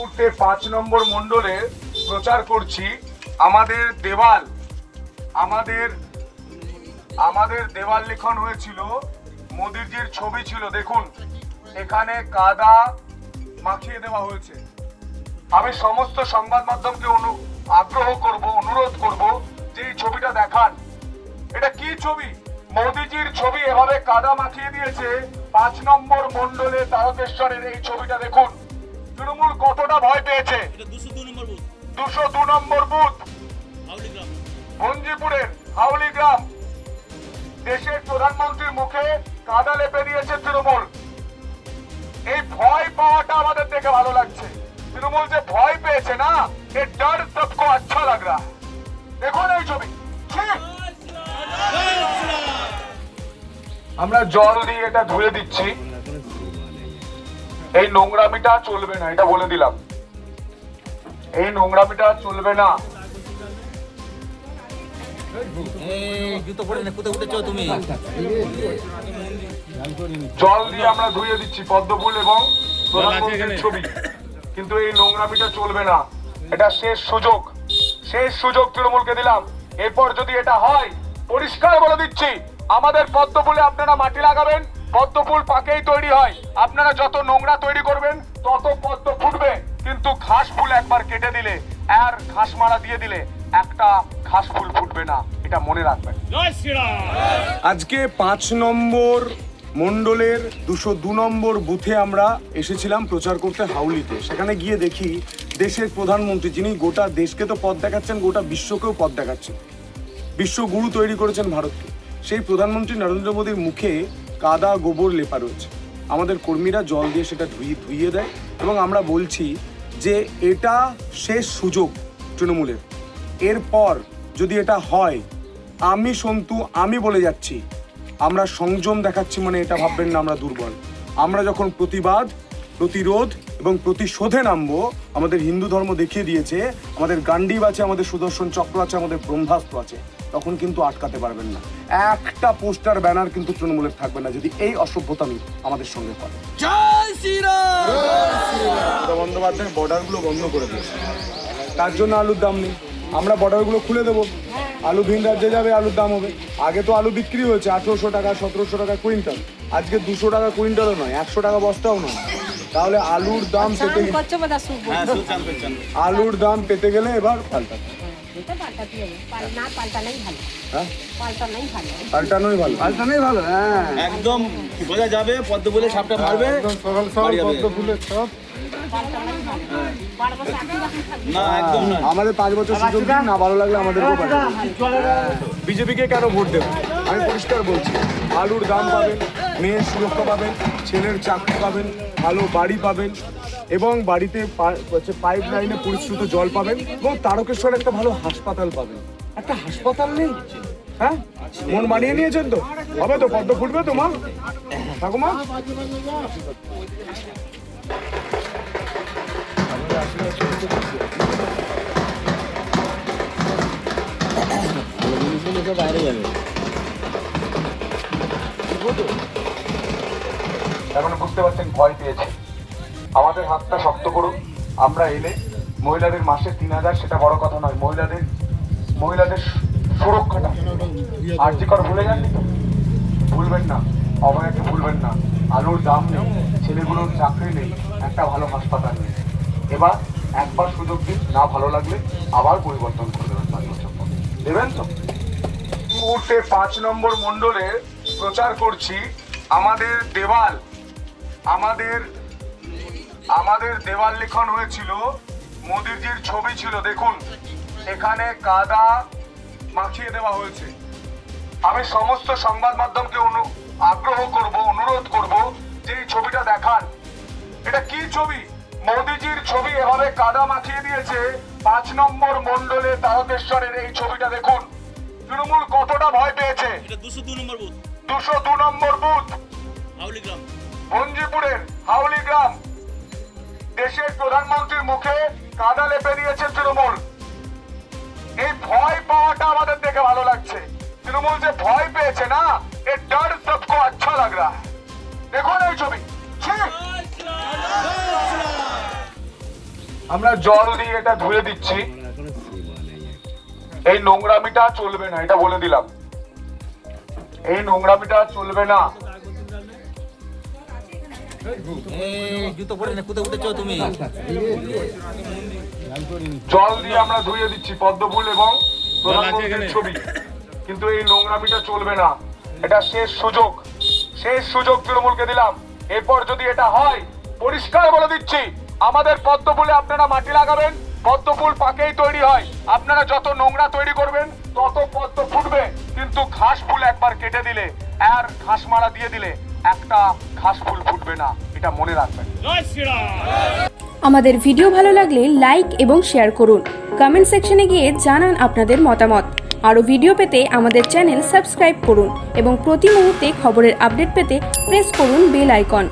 মুহূর্তে 5 নম্বর মণ্ডলে প্রচার করছি। আমাদের দেওয়াল লিখন হয়েছিল, মোদিজির ছবি ছিল। দেখুন এখানে কাদা মাখিয়ে দেওয়া হয়েছে। আমি সমস্ত সংবাদ মাধ্যমকে অনুরোধ করব যে এই ছবিটা দেখান। এটা কি ছবি? মোদিজির ছবি এভাবে কাদা মাখিয়ে দিয়েছে 5 নম্বর মণ্ডলে তারকেশ্বরের। এই ছবিটা দেখুন, তৃণমূল কতটা ভয় পেয়েছে। 202 নম্বর বুথ ভঞ্জিপুরের হাউলি গ্রাম। দেশের প্রধানমন্ত্রীর মুখে কাদা লেপে দিয়েছে তৃণমূল। এই ভয় পাওয়াটা আমাদের দেখে ভালো লাগছে। তৃণমূল যে ভয় পেয়েছে না, এ ডর সবকো আচ্ছা লাগ রা। দেখুন এই ছবি। আমরা জল দিয়ে এটা ধুয়ে দিচ্ছি। এই নোংরামিটা চলবে না, এটা বলে দিলাম। এই নোংরামিটা চলবে না। জল দিয়ে আমরা ধুয়ে দিচ্ছি পদ্মফুল এবং প্রধানমন্ত্রীর ছবি, কিন্তু এই নোংরামিটা চলবে না। এটা শেষ সুযোগ তৃণমূলকে দিলাম। এরপর যদি এটা হয়, পরিষ্কার বলে দিচ্ছি, আমাদের পদ্মফুলে আপনারা মাটি লাগাবেন। পদ্মফুল পাকেই তৈরি হয়। আপনারা যত নোংরা তৈরি করবেন তত পদ্ম ফুটবে, কিন্তু ঘাস ফুল একবার কেটে দিলে আর ঘাস মারা দিয়ে দিলে একটা ঘাস ফুল ফুটবে না, এটা মনে রাখবেন। আজকে 5 নম্বর মণ্ডলের 202 নম্বর বুথে আমরা এসেছিলাম প্রচার করতে হাউলিতে। সেখানে গিয়ে দেখি দেশের প্রধানমন্ত্রী, যিনি গোটা দেশকে তো পথ দেখাচ্ছেন, গোটা বিশ্বকেও পথ দেখাচ্ছেন, বিশ্বগুরু তৈরি করেছেন ভারতকে, সেই প্রধানমন্ত্রী নরেন্দ্র মোদীর মুখে কাদা গোবর লেপা রয়েছে। আমাদের কর্মীরা জল দিয়ে সেটা ধুইয়ে দেয় এবং আমরা বলছি যে এটা শেষ সুযোগ তৃণমূলের। এরপর যদি এটা হয়, আমি বলে যাচ্ছি, আমরা সংযম দেখাচ্ছি মানে এটা ভাববেন না আমরা দুর্বল। আমরা যখন প্রতিরোধ এবং প্রতিশোধে নামবো, আমাদের হিন্দু ধর্ম দেখিয়ে দিয়েছে, আমাদের গান্ডীব আছে, আমাদের সুদর্শন চক্র আছে, আমাদের ব্রহ্মাস্ত্র আছে, তখন কিন্তু আটকাতে পারবেন না। একটা পোস্টার ব্যানার কিন্তু তৃণমূলের থাকবে না যদি এই অসভ্যতামি আমাদের সঙ্গে করে। জয় শ্রীরাম! মমতা বন্দ্যোপাধ্যায় বর্ডারগুলো বন্ধ করে দিয়েছে, তার জন্য আলুর দাম নেই। আমরা বর্ডারগুলো খুলে দেবো, আলু ভিন রাজ্যে যাবে, আলুর দাম হবে। আগে তো আলু বিক্রি হয়েছে 1800 টাকা 1700 টাকা কুইন্টাল, আজকে 200 টাকা কুইন্টালও নয়, 100 টাকা বস্তাও নয়। তাহলে আলুর দাম পেতে গেলে এবার পাল্টানোই ভালো। হ্যাঁ, একদম বোঝা যাবে। পদ্ম ফুলে সাপটা মারবে, পদ্ম ফুলের সব আমাদের 5 বছর সুযোগ দিন, না ভালো লাগলে আমাদেরকেও পাঠাবেন। বিজেপিকে কেন ভোট দেবেন? আমি পরিষ্কার বলছি, আলুর দাম পাবেন, মেয়ের সুরক্ষা পাবেন, ছেলের চাকরি পাবেন, ভালো বাড়ি পাবেন এবং বাড়িতে পাইপ লাইনে পরিশ্রুত জল পাবেন এবং তারকেশ্বর একটা ভালো হাসপাতাল পাবেন। একটা হাসপাতাল নেই? হ্যাঁ, মন মানিয়ে নিয়েছেন তো? হবে তো? পদ্ম ফুটবে তো মা, ঠাকুমা? বাইরে যাবে এখন বুঝতে পারছেন, ভয় পেয়েছে। আমাদের হাতটা শক্ত করুন। আমরা এলে মহিলাদের মাসে 3000, সেটা বড় কথা নয়। মহিলাদের সুরক্ষাটা আর্যিকর ভুলে যাননি তো? ভুলবেন না, অভয়াকে ভুলবেন না। আলুর দাম নেই, ছেলেগুলোর চাকরি নেই, একটা ভালো হাসপাতাল নেই। এবার একবার সুযোগ দিন, না ভালো লাগলে আবার পরিবর্তন করে দেবেন। 5 বছর পর দেবেন তো? মুহূর্তে 5 নম্বর মণ্ডলে প্রচার করছি। আমাদের দেওয়াল লিখন হয়েছিল, মোদিজির ছবি ছিল। দেখুন এখানে কাদা মাখিয়ে দেওয়া হয়েছে। আমি সমস্ত সংবাদ মাধ্যমকে অনুরোধ করব যে এই ছবিটা দেখান। এটা কি ছবি? মোদিজির ছবি এভাবে কাদা মাখিয়ে দিয়েছে 5 নম্বর মণ্ডলে তারকেশ্বরের। এই ছবিটা দেখুন, তৃণমূল কতটা ভয় পেয়েছে। 202 নম্বর বুথ ভঞ্জিপুরের হাউলি গ্রাম। দেশের প্রধানমন্ত্রীর মুখে কাদা লেপে দিয়েছে তৃণমূল। এই ভয় পাওয়াটা আমাদের দেখে ভালো লাগছে। তৃণমূল যে ভয় পেয়েছে না, এ ডর সবকো আচ্ছা লাগ রা। দেখুন এই ছবি। আমরা জল দিয়ে এটা ধুয়ে দিচ্ছি। এই নোংরামিটা চলবে না, এটা বলে দিলাম। এই নোংরামিটা চলবে না। জল দিয়ে আমরা ধুয়ে দিচ্ছি পদ্মফুল এবং প্রধানমন্ত্রীর ছবি, কিন্তু এই নোংরামিটা চলবে না। এটা শেষ সুযোগ, শেষ সুযোগ তৃণমূলকে দিলাম। এরপর যদি এটা হয়, পরিষ্কার বলে দিচ্ছি, আমাদের পদ্মফুলে আপনারা মাটি লাগাবেন। পদ্মফুল পাকেই তৈরি হয়, আপনারা যত নোংরা তৈরি করবেন তত পদ্ম ফুটবে। কিন্তু ঘাস ফুল একবার কেটে দিলে আর ঘাস মারা দিয়ে দিলে একটা ঘাস ফুল ফুটবে না, এটা মনে রাখবেন। আমাদের ভিডিও ভালো লাগলে লাইক এবং শেয়ার করুন। কমেন্ট সেকশনে গিয়ে জানান আপনাদের মতামত। আরও ভিডিও পেতে আমাদের চ্যানেল সাবস্ক্রাইব করুন এবং প্রতি মুহূর্তে খবরের আপডেট পেতে প্রেস করুন বেল আইকন।